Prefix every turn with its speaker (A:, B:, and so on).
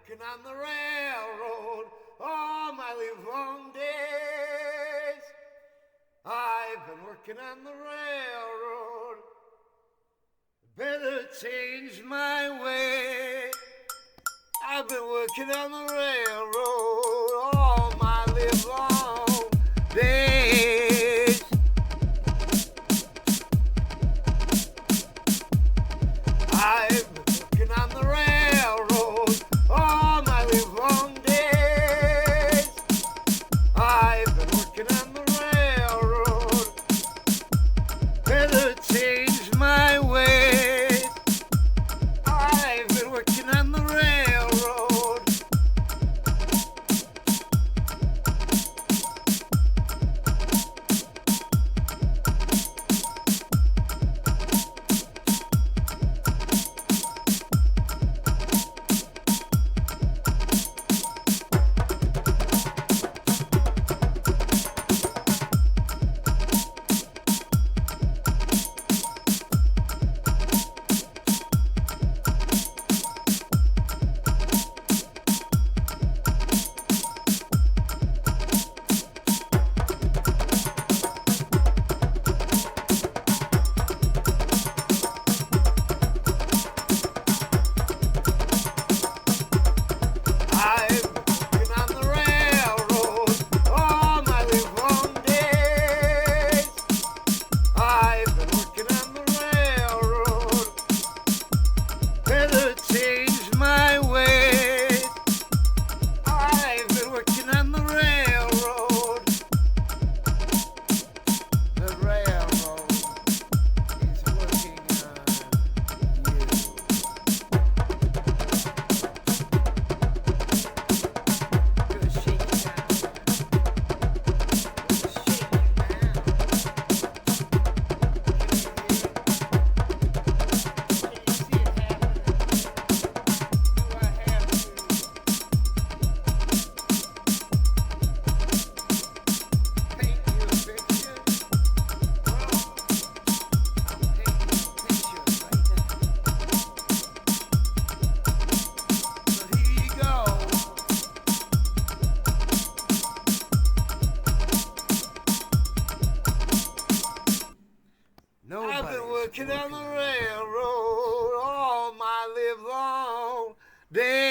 A: working on the railroad all my live long days. I've been working on the railroad. Better change my way. I've been working on the railroad all my live long days. I've been working on the railroad all my live long days. I've been working on the railroad. Better change my ways. I've been working on the railroad. I've been working on the railroad all my live long days.